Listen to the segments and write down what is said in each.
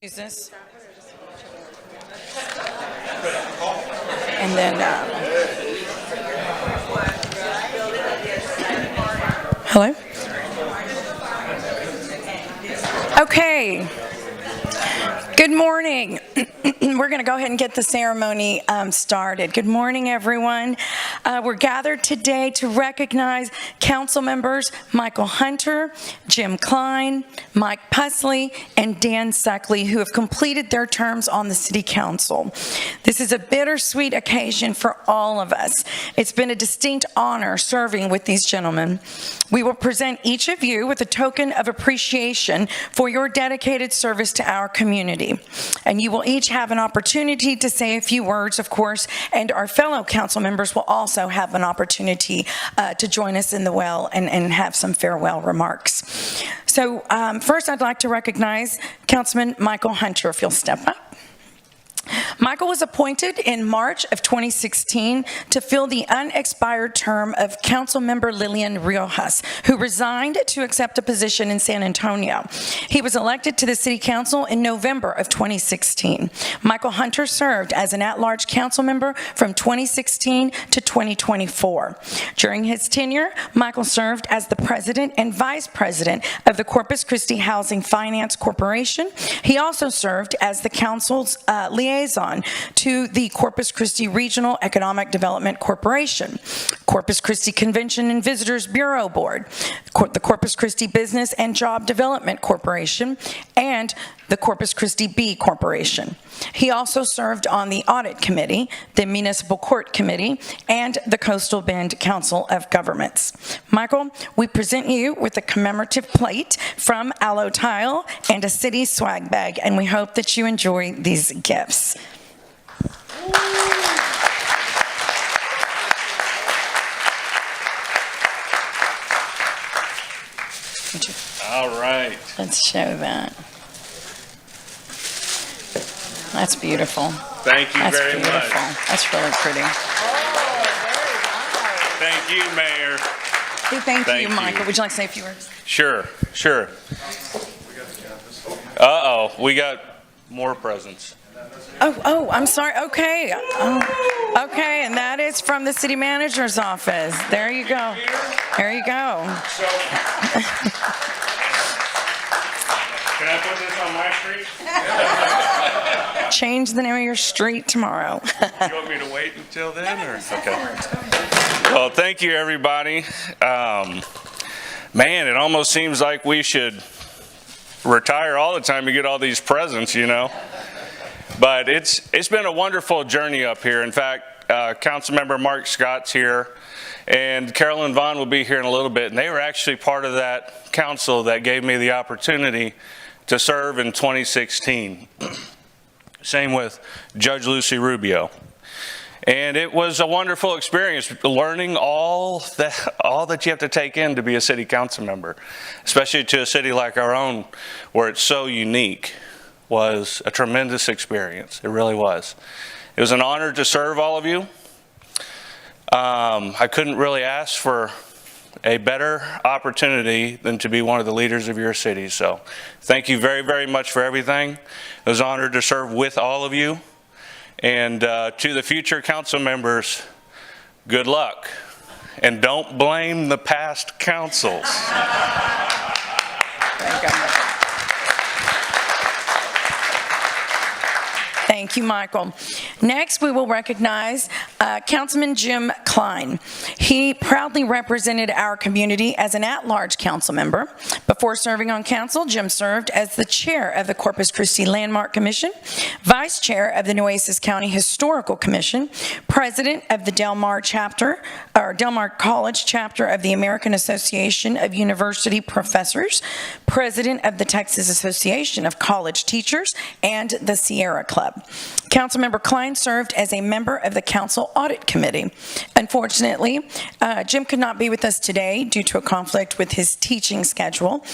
Jesus. And then, hello? Okay. Good morning. We're going to go ahead and get the ceremony started. Good morning, everyone. We're gathered today to recognize council members Michael Hunter, Jim Klein, Mike Pusley, and Dan Suckley, who have completed their terms on the City Council. This is a bittersweet occasion for all of us. It's been a distinct honor serving with these gentlemen. We will present each of you with a token of appreciation for your dedicated service to our community. And you will each have an opportunity to say a few words, of course, and our fellow council members will also have an opportunity to join us in the well and have some farewell remarks. So first I'd like to recognize Councilman Michael Hunter, if you'll step up. Michael was appointed in March of 2016 to fill the unexpired term of Councilmember Lillian Riojas, who resigned to accept a position in San Antonio. He was elected to the City Council in November of 2016. Michael Hunter served as an at-large council member from 2016 to 2024. During his tenure, Michael served as the president and vice president of the Corpus Christi Housing Finance Corporation. He also served as the council's liaison to the Corpus Christi Regional Economic Development Corporation, Corpus Christi Convention and Visitors Bureau Board, the Corpus Christi Business and Job Development Corporation, and the Corpus Christi Bee Corporation. He also served on the Audit Committee, the Municipal Court Committee, and the Coastal Bend Council of Governments. Michael, we present you with a commemorative plate from Aloe Tile and a city swag bag, and we hope that you enjoy these gifts. All right. Let's show that. That's beautiful. Thank you very much. That's really pretty. Thank you, Mayor. Thank you, Michael. Would you like to say a few words? Sure. Uh-oh, we got more presents. Oh, I'm sorry. Okay. Okay, and that is from the city manager's office. There you go. There you go. Can I put this on my street? Change the name of your street tomorrow. You want me to wait until then? Or? Okay. Well, thank you, everybody. Man, it almost seems like we should retire all the time to get all these presents, you know. But it's been a wonderful journey up here. In fact, Councilmember Mark Scott's here, and Carolyn Vaughn will be here in a little bit. And they were actually part of that council that gave me the opportunity to serve in 2016. Same with Judge Lucy Rubio. And it was a wonderful experience, learning all that you have to take in to be a city council member, especially to a city like our own where it's so unique. Was a tremendous experience. It really was. It was an honor to serve all of you. I couldn't really ask for a better opportunity than to be one of the leaders of your city. So thank you very, very much for everything. It was an honor to serve with all of you. And to the future council members, good luck. And don't blame the past councils. Thank you, Michael. Next, we will recognize Councilman Jim Klein. He proudly represented our community as an at-large council member. Before serving on council, Jim served as the chair of the Corpus Christi Landmark Commission, vice chair of the Nueces County Historical Commission, president of the Del Mar College chapter of the American Association of University Professors, president of the Texas Association of College Teachers, and the Sierra Club. Councilmember Klein served as a member of the Council Audit Committee. Unfortunately, Jim could not be with us today due to a conflict with his teaching schedule.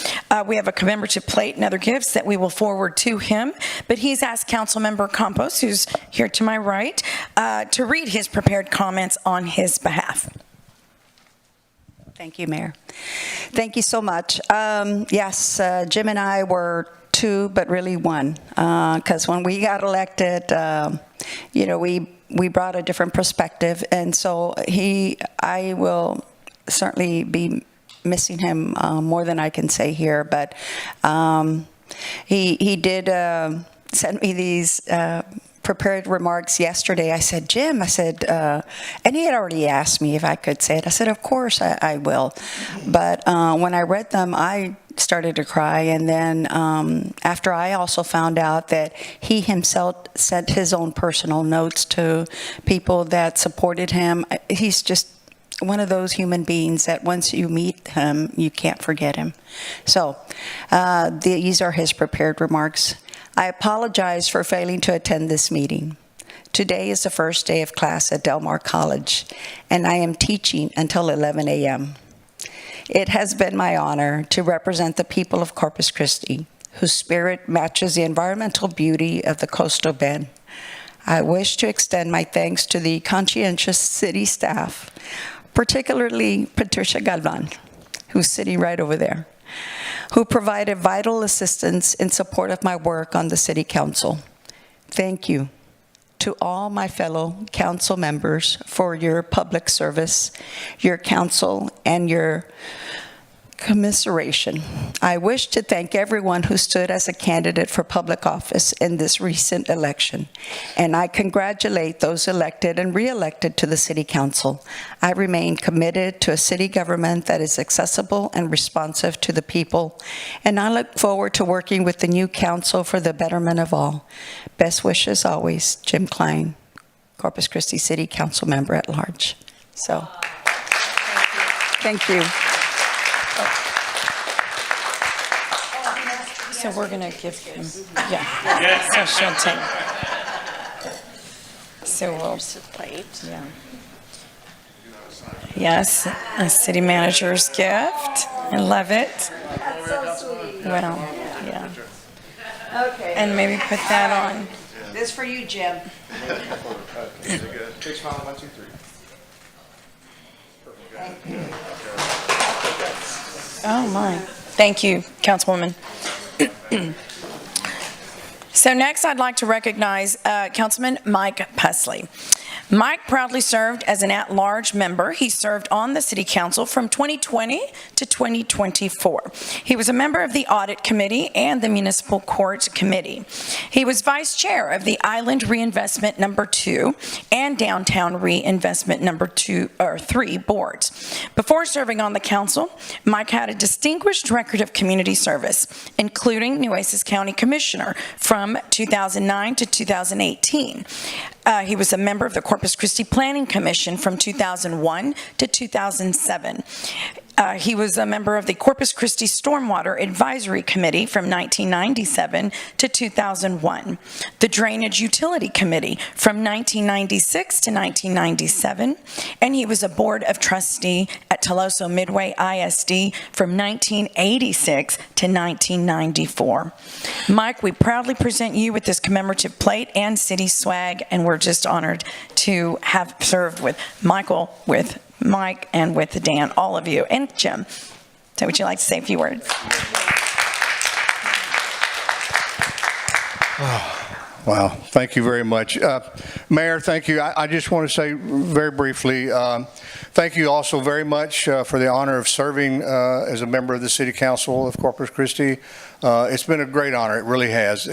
We have a commemorative plate and other gifts that we will forward to him, but he's asked Councilmember Campos, who's here to my right, to read his prepared comments on his behalf. Thank you, Mayor. Thank you so much. Yes, Jim and I were two, but really one. Because when we got elected, we brought a different perspective, and so I will certainly be missing him more than I can say here. But he did send me these prepared remarks yesterday. I said, Jim, and he had already asked me if I could say it. I said, of course I will. But when I read them, I started to cry. And then after I also found out that he himself sent his own personal notes to people that supported him, he's just one of those human beings that once you meet him, you can't forget him. So these are his prepared remarks. I apologize for failing to attend this meeting. Today is the first day of class at Del Mar College, and I am teaching until 11 a.m. It has been my honor to represent the people of Corpus Christi, whose spirit matches the environmental beauty of the coastal bend. I wish to extend my thanks to the conscientious city staff, particularly Patricia Galvan, who's sitting right over there, who provided vital assistance in support of my work on the City Council. Thank you to all my fellow council members for your public service, your counsel, and your commiseration. I wish to thank everyone who stood as a candidate for public office in this recent election, and I congratulate those elected and re-elected to the City Council. I remain committed to a city government that is accessible and responsive to the people, and I look forward to working with the new council for the betterment of all. Best wishes always, Jim Klein, Corpus Christi City Council member at large. So, thank you. So we're going to give him, so she'll take. So we'll, yeah. Yes, a city manager's gift. I love it. That's so sweet. Well, yeah. Okay. And maybe put that on. This for you, Jim. Big smile, 1, 2, 3. Oh, my. Thank you, Councilwoman. So next, I'd like to recognize Councilman Mike Pesley. Mike proudly served as an at-large member. He served on the City Council from 2020 to 2024. He was a member of the Audit Committee and the Municipal Court Committee. He was Vice Chair of the Island Reinvestment Number 2 and Downtown Reinvestment Number 3 boards. Before serving on the council, Mike had a distinguished record of community service, including Nueces County Commissioner from 2009 to 2018. He was a member of the Corpus Christi Planning Commission from 2001 to 2007. He was a member of the Corpus Christi Stormwater Advisory Committee from 1997 to 2001, the Drainage Utility Committee from 1996 to 1997, and he was a Board of Trustee at Teloso Midway ISD from 1986 to 1994. Mike, we proudly present you with this commemorative plate and city swag, and we're just honored to have served with Mike and with Dan, all of you, and Jim. So would you like to say a few words? Wow, thank you very much. Mayor, thank you. I just want to say very briefly, thank you also very much for the honor of serving as a member of the City Council of Corpus Christi. It's been a great honor, it really has.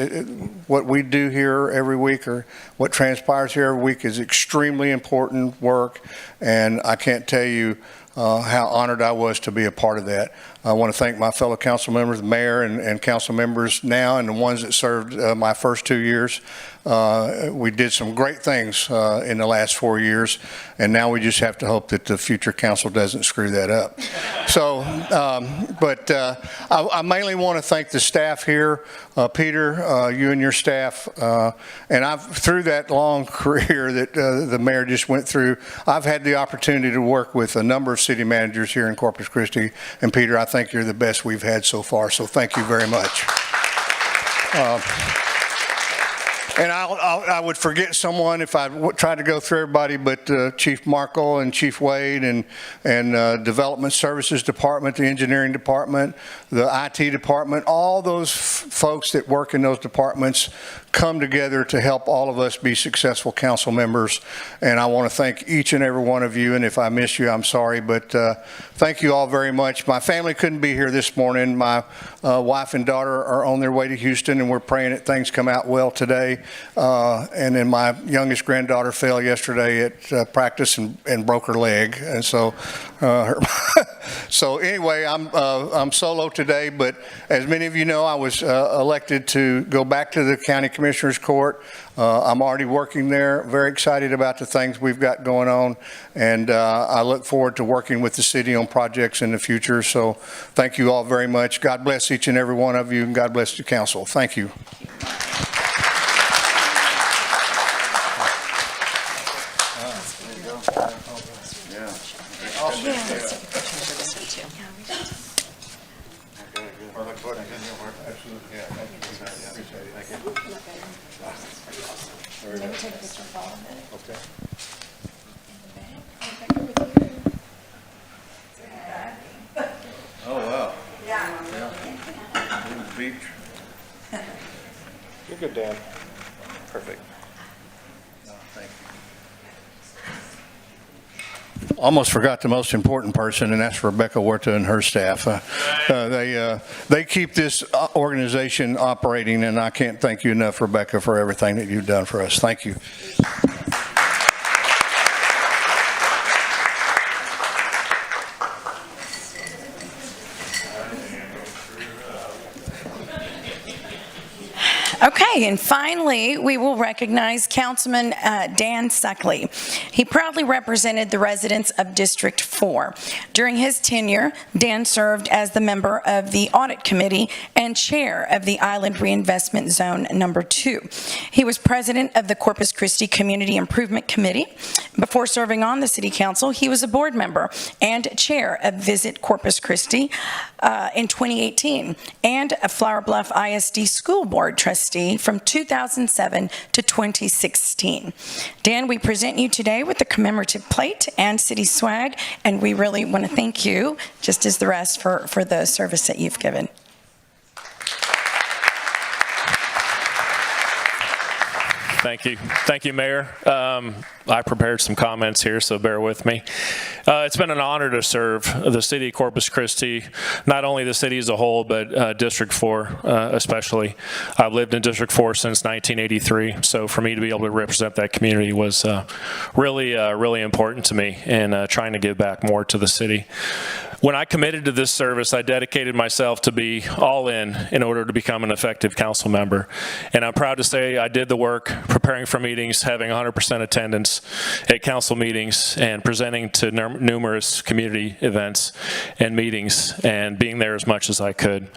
What we do here every week, or what transpires here every week, is extremely important work, and I can't tell you how honored I was to be a part of that. I want to thank my fellow council members, the mayor and council members now, and the ones that served my first 2 years. We did some great things in the last 4 years, and now we just have to hope that the future council doesn't screw that up. So, I mainly want to thank the staff here, Peter, you and your staff, and through that long career that the mayor just went through, I've had the opportunity to work with a number of city managers here in Corpus Christi, and Peter, I think you're the best we've had so far, so thank you very much. And I would forget someone if I tried to go through everybody, but Chief Markle and Chief Wade and Development Services Department, the Engineering Department, the IT Department, all those folks that work in those departments come together to help all of us be successful council members. And I want to thank each and every one of you. And if I miss you, I'm sorry, but thank you all very much. My family couldn't be here this morning. My wife and daughter are on their way to Houston, and we're praying that things come out well today. And then my youngest granddaughter fell yesterday at practice and broke her leg. And so, so anyway, I'm solo today, but as many of you know, I was elected to go back to the County Commissioner's Court. I'm already working there, very excited about the things we've got going on, and I look forward to working with the city on projects in the future. So thank you all very much. God bless each and every one of you, and God bless the council. Thank you. Oh, wow. Yeah. Beach. You're good, Dan. Perfect. Thank you. Almost forgot the most important person, and that's Rebecca Huerta and her staff. They keep this organization operating, and I can't thank you enough, Rebecca, for everything that you've done for us. Thank you. Okay, and finally, we will recognize Councilman Dan Suckley. He proudly represented the residents of District 4. During his tenure, Dan served as the member of the Audit Committee and chair of the Island Reinvestment Zone Number 2. He was president of the Corpus Christi Community Improvement Committee. Before serving on the City Council, he was a board member and chair of Visit Corpus Christi in 2018, and a Flower Bluff ISD School Board trustee from 2007 to 2016. Dan, we present you today with the commemorative plate and city swag, and we really want to thank you, just as the rest, for the service that you've given. Thank you. Thank you, Mayor. I prepared some comments here, so bear with me. It's been an honor to serve the city of Corpus Christi, not only the city as a whole, but District 4 especially. I've lived in District 4 since 1983, so for me to be able to represent that community was really important to me, and trying to give back more to the city. When I committed to this service, I dedicated myself to be all in order to become an effective council member. And I'm proud to say I did the work, preparing for meetings, having 100% attendance at council meetings, and presenting to numerous community events and meetings, and being there as much as I could.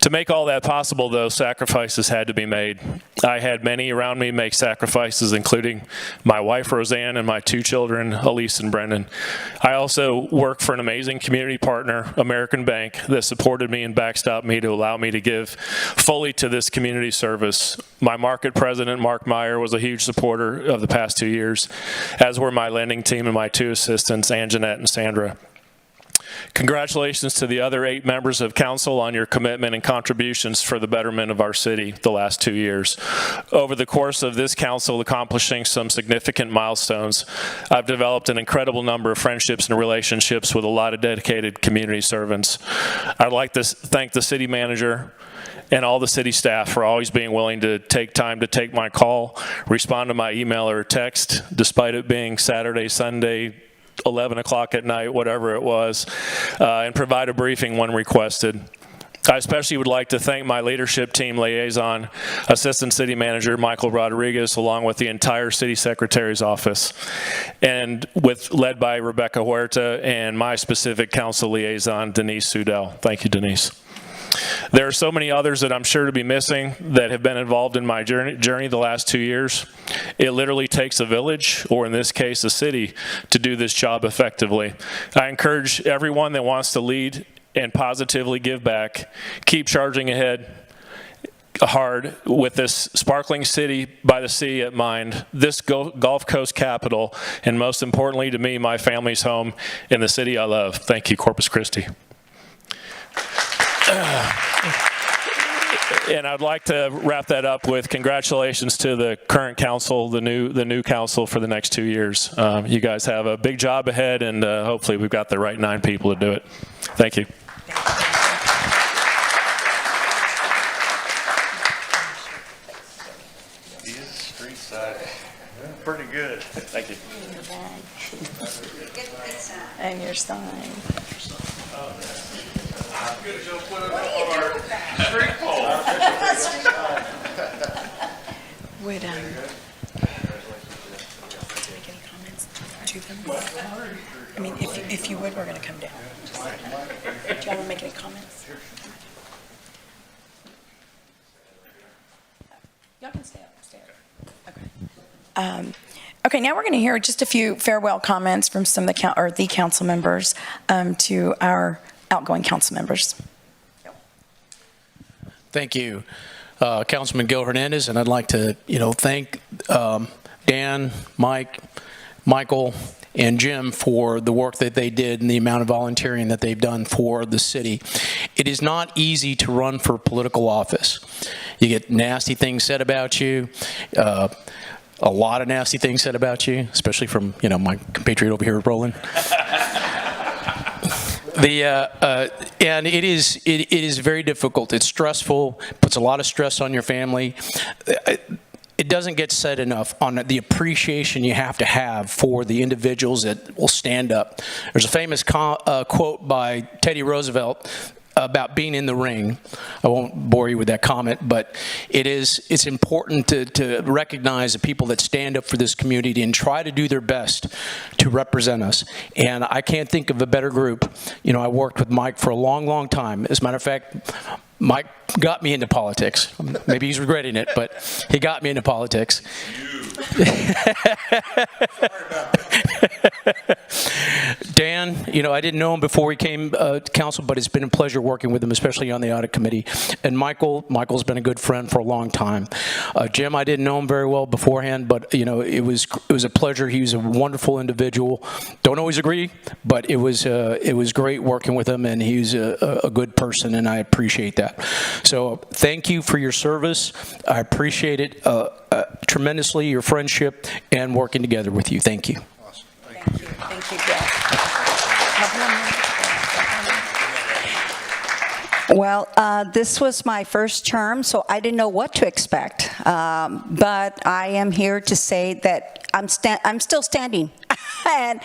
To make all that possible, though, sacrifices had to be made. I had many around me make sacrifices, including my wife, Roseanne, and my 2 children, Elise and Brendan. I also work for an amazing community partner, American Bank, that supported me and backstopped me to allow me to give fully to this community service. My market president, Mark Meyer, was a huge supporter of the past 2 years, as were my lending team and my 2 assistants, Anjanette and Sandra. Congratulations to the other 8 members of council on your commitment and contributions for the betterment of our city the last 2 years. Over the course of this council accomplishing some significant milestones, I've developed an incredible number of friendships and relationships with a lot of dedicated community servants. I'd like to thank the city manager and all the city staff for always being willing to take time to take my call, respond to my email or text, despite it being Saturday, Sunday, 11 o'clock at night, whatever it was, and provide a briefing when requested. I especially would like to thank my leadership team liaison, Assistant City Manager Michael Rodriguez, along with the entire City Secretary's office, and led by Rebecca Huerta and my specific council liaison, Denise Sudell. Thank you, Denise. There are so many others that I'm sure to be missing that have been involved in my journey the last 2 years. It literally takes a village, or in this case, a city, to do this job effectively. I encourage everyone that wants to lead and positively give back, keep charging ahead, hard with this sparkling city by the sea at mind, this Gulf Coast capital, and most importantly to me, my family's home in the city I love. Thank you, Corpus Christi. And I'd like to wrap that up with congratulations to the current council, the new council for the next 2 years. You guys have a big job ahead, and hopefully we've got the right 9 people to do it. Thank you. Pretty good. Thank you. And your sign. I'm going to go put it on our street pole. Would make any comments to them? I mean, if you would, we're going to come down. Do you want to make any comments? Y'all can stay up. Okay. Okay, now we're going to hear just a few farewell comments from some of the council members to our outgoing council members. Thank you, Councilman Gil Hernandez, and I'd like to, thank Dan, Mike, Michael, and Jim for the work that they did and the amount of volunteering that they've done for the city. It is not easy to run for political office. You get nasty things said about you. A lot of nasty things said about you, especially from, my compatriot over here, Roland. And it is very difficult. It's stressful, puts a lot of stress on your family. It doesn't get said enough on the appreciation you have to have for the individuals that will stand up. There's a famous quote by Teddy Roosevelt about being in the ring. I won't bore you with that comment, but it's important to recognize the people that stand up for this community and try to do their best to represent us. And I can't think of a better group. I worked with Mike for a long, long time. As a matter of fact, Mike got me into politics. Maybe he's regretting it, but he got me into politics. Dan, I didn't know him before he came to council, but it's been a pleasure working with him, especially on the audit committee. And Michael's been a good friend for a long time. Jim, I didn't know him very well beforehand, but it was a pleasure. He was a wonderful individual. Don't always agree, but it was great working with him, and he's a good person, and I appreciate that. So thank you for your service. I appreciate it tremendously, your friendship, and working together with you. Thank you. Awesome. Thank you. Thank you, Bill. Well, this was my first term, so I didn't know what to expect. But I am here to say that I'm still standing. And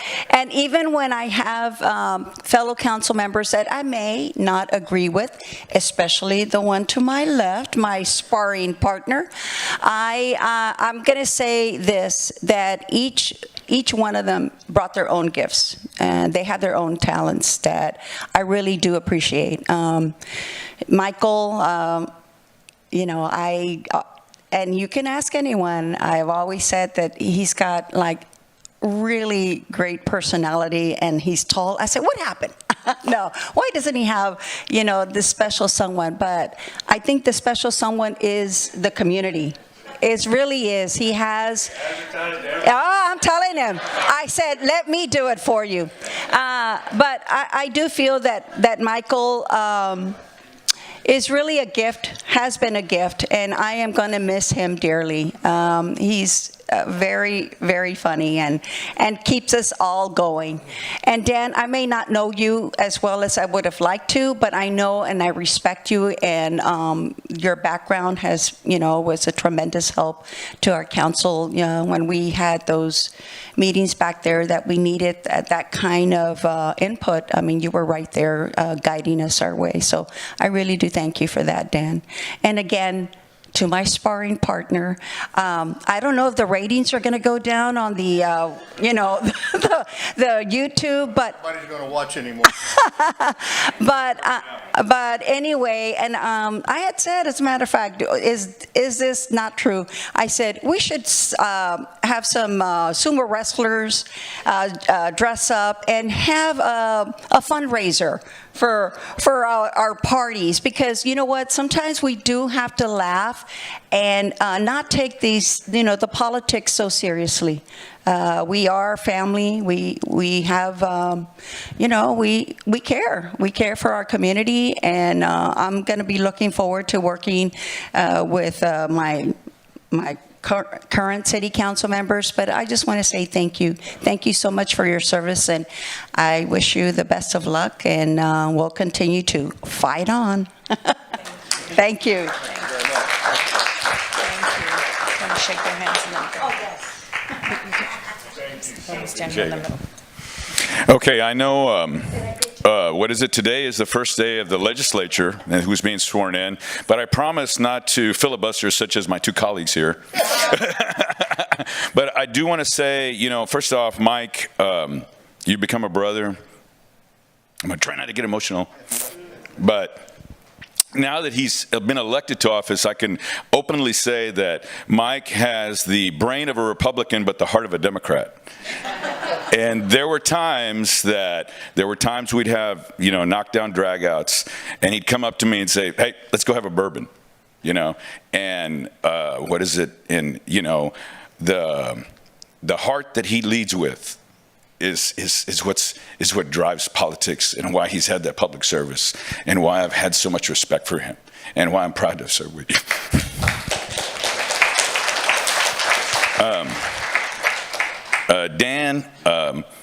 even when I have fellow council members that I may not agree with, especially the one to my left, my sparring partner, I'm going to say this, that each one of them brought their own gifts, and they had their own talents that I really do appreciate. Michael, and you can ask anyone, I've always said that he's got really great personality, and he's tall. I said, what happened? No, why doesn't he have, this special someone? But I think the special someone is the community. It really is. He has, I'm telling him. I said, let me do it for you. But I do feel that Michael is really a gift, has been a gift, and I am going to miss him dearly. He's very, very funny and keeps us all going. And Dan, I may not know you as well as I would have liked to, but I know and I respect you, and your background was a tremendous help to our council. When we had those meetings back there that we needed that kind of input, you were right there guiding us our way. So I really do thank you for that, Dan. And again, to my sparring partner, I don't know if the ratings are going to go down on the, the YouTube, but Nobody's going to watch anymore. but But anyway, and I had said, as a matter of fact, is this not true? I said we should have some sumo wrestlers dress up and have a fundraiser for our parties, because you know what, sometimes we do have to laugh and not take these, the politics so seriously. We are family. We have, we care for our community, and I'm going to be looking forward to working with my current city council members. But I just want to say thank you. Thank you so much for your service, and I wish you the best of luck, and we'll continue to fight on. Thank you. Thank you very much. Thank you. Can we shake their hands and then go? Oh, yes. Stand in the middle. Okay, I know, what is it? Today is the first day of the legislature and who's being sworn in, but I promise not to filibuster such as my two colleagues here. But I do want to say, first off, Mike, you become a brother. I'm going to try not to get emotional, but now that he's been elected to office, I can openly say that Mike has the brain of a Republican but the heart of a Democrat. And there were times we'd have, knockdown dragouts, and he'd come up to me and say, "Hey, let's go have a bourbon," and what is it? And the heart that he leads with is what drives politics, and why he's had that public service, and why I've had so much respect for him, and why I'm proud to serve with you. Dan,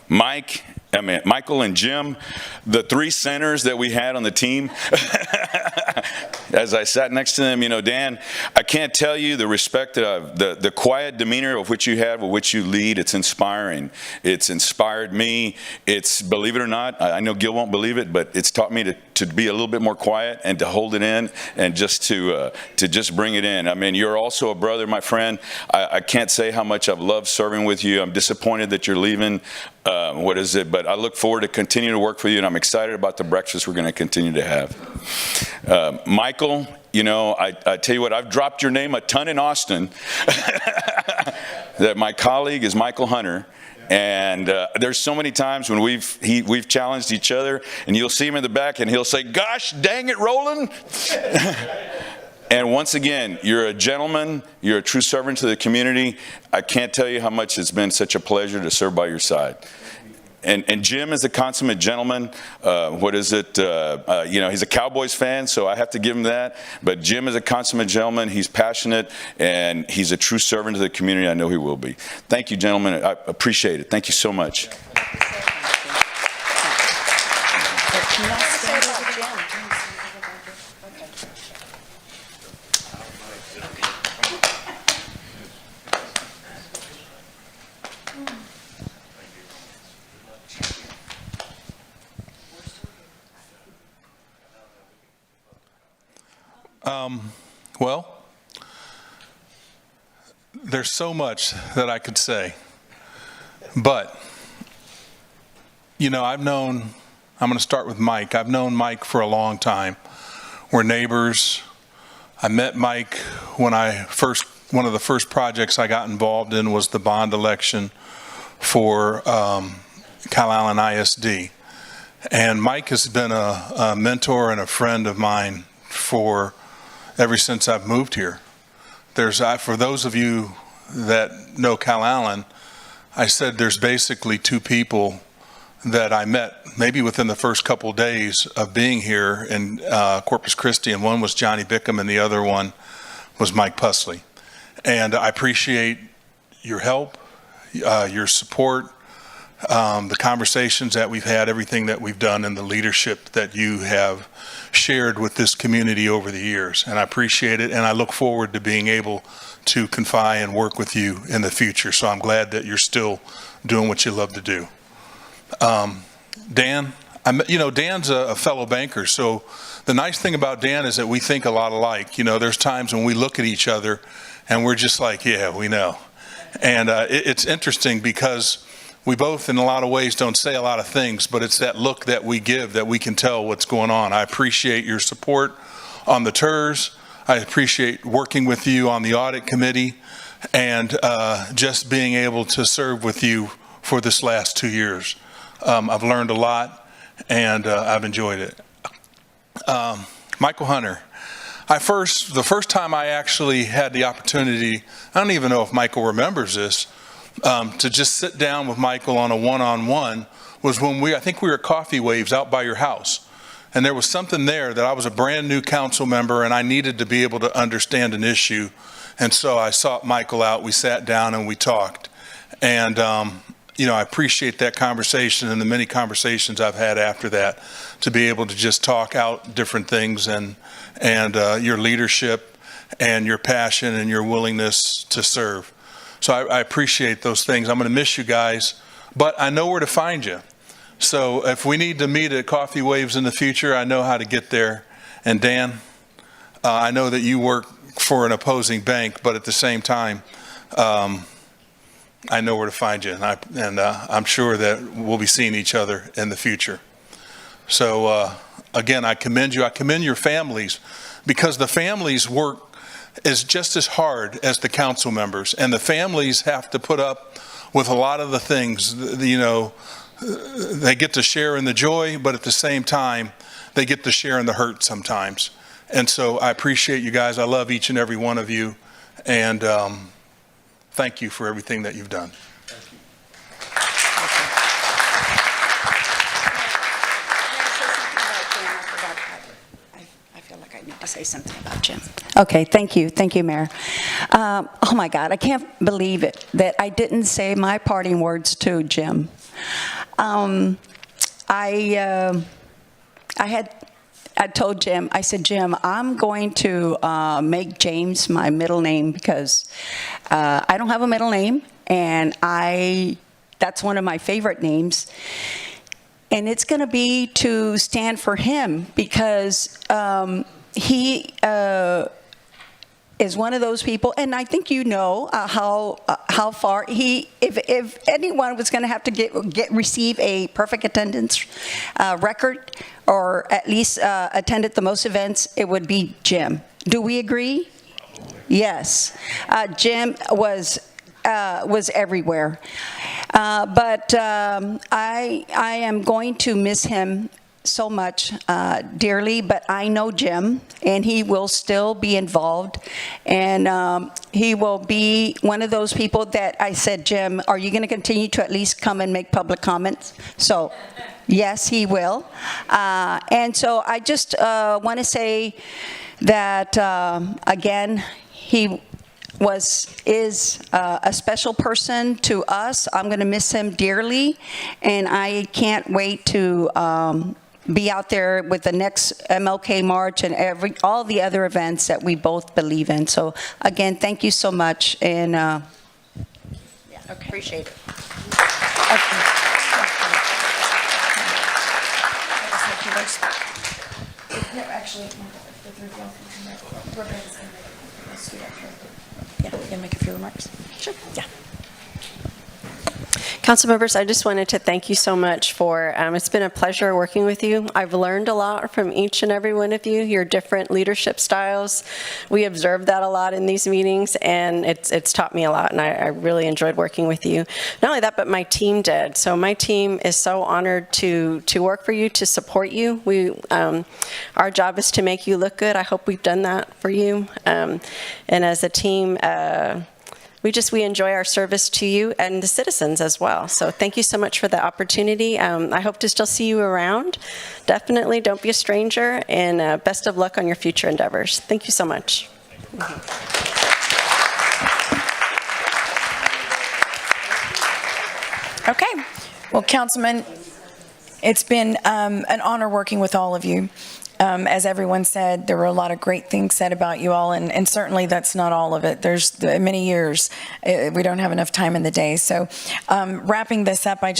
Michael and Jim, the three centers that we had on the team, as I sat next to them, Dan, I can't tell you the respect that the quiet demeanor of which you have, of which you lead. It's inspiring. It's inspired me. It's, believe it or not, I know Gil won't believe it, but it's taught me to be a little bit more quiet and to hold it in, and just to just bring it in. I mean, you're also a brother, my friend. I can't say how much I've loved serving with you. I'm disappointed that you're leaving. But I look forward to continue to work for you, and I'm excited about the breakfast we're going to continue to have. Michael, I tell you what, I've dropped your name a ton in Austin. That my colleague is Michael Hunter. And there's so many times when we've challenged each other, and you'll see him in the back, and he'll say, "Gosh, dang it, Roland." And once again, you're a gentleman. You're a true servant to the community. I can't tell you how much it's been such a pleasure to serve by your side. And Jim is a consummate gentleman. He's a Cowboys fan, so I have to give him that. But Jim is a consummate gentleman. He's passionate, and he's a true servant to the community. I know he will be. Thank you, gentlemen. I appreciate it. Thank you so much. Well, there's so much that I could say, but, I'm going to start with Mike. I've known Mike for a long time. We're neighbors. I met Mike when one of the first projects I got involved in was the bond election for Calallen ISD. And Mike has been a mentor and a friend of mine ever since I've moved here. For those of you that know Calallen, I said there's basically two people that I met maybe within the first couple days of being here in Corpus Christi, and one was Johnny Bickham and the other one was Mike Pusley. And I appreciate your help, your support, the conversations that we've had, everything that we've done, and the leadership that you have shared with this community over the years. And I appreciate it, and I look forward to being able to confide and work with you in the future. So I'm glad that you're still doing what you love to do. Dan, Dan's a fellow banker, so the nice thing about Dan is that we think a lot alike. There's times when we look at each other and we're just like, yeah, we know. And it's interesting because we both, in a lot of ways, don't say a lot of things, but it's that look that we give that we can tell what's going on. I appreciate your support on the TERS. I appreciate working with you on the audit committee, and just being able to serve with you for this last 2 years. I've learned a lot, and I've enjoyed it. Michael Hunter. The first time I actually had the opportunity, I don't even know if Michael remembers this, to just sit down with Michael on a one-on-one was when I think we were at Coffee Waves out by your house. And there was something there that I was a brand new council member and I needed to be able to understand an issue. And so I sought Michael out, we sat down and we talked. And, I appreciate that conversation and the many conversations I've had after that to be able to just talk out different things and your leadership and your passion and your willingness to serve. So I appreciate those things. I'm going to miss you guys, but I know where to find you. So if we need to meet at Coffee Waves in the future, I know how to get there. And Dan, I know that you work for an opposing bank, but at the same time, I know where to find you. And I'm sure that we'll be seeing each other in the future. So again, I commend you. I commend your families, because the families work is just as hard as the council members, and the families have to put up with a lot of the things. They get to share in the joy, but at the same time they get to share in the hurt sometimes. And so I appreciate you guys. I love each and every one of you, and thank you for everything that you've done. To say something about Jim. Okay, thank you, Mayor. Oh my God, I can't believe it that I didn't say my parting words to Jim. I told Jim, I said, Jim, I'm going to make James my middle name because I don't have a middle name, and that's one of my favorite names. And it's going to be to stand for him, because he is one of those people, and I think how far if anyone was going to have to receive a perfect attendance record, or at least attended the most events, it would be Jim. Do we agree? Yes, Jim was everywhere, but I am going to miss him so much, dearly, but I know Jim, and he will still be involved, and he will be one of those people that I said, Jim, are you going to continue to at least come and make public comments? So yes, he will. And so I just want to say that again, he is a special person to us. I'm going to miss him dearly, and I can't wait to be out there with the next MLK March and all the other events that we both believe in. So again, thank you so much, and okay. Appreciate it. Okay. Actually, the three of y'all can come back. Let's do that here. Yeah, you can make a few remarks. Sure. Yeah. Council members, I just wanted to thank you so much for, it's been a pleasure working with you. I've learned a lot from each and every one of you, your different leadership styles. We observed that a lot in these meetings, and it's taught me a lot, and I really enjoyed working with you. Not only that, but my team did. So my team is so honored to work for you, to support you. Our job is to make you look good. I hope we've done that for you. And as a team, we enjoy our service to you and the citizens as well. So thank you so much for the opportunity. I hope to still see you around. Definitely don't be a stranger, and best of luck on your future endeavors. Thank you so much. Okay. Well, Councilman, it's been an honor working with all of you. As everyone said, there were a lot of great things said about you all, and certainly that's not all of it. There's many years. We don't have enough time in the day. So wrapping this up, I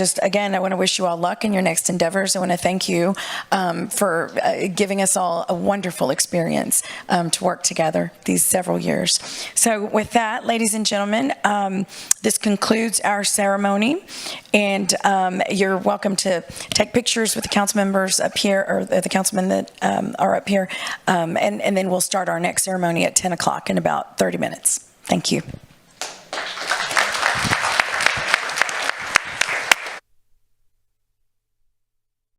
want to wish you all luck in your next endeavors. I want to thank you for giving us all a wonderful experience to work together these several years. So with that, ladies and gentlemen, this concludes our ceremony, and you're welcome to take pictures with the council members up here, or the councilmen that are up here, and then we'll start our next ceremony at 10 o'clock in about 30 minutes. Thank you.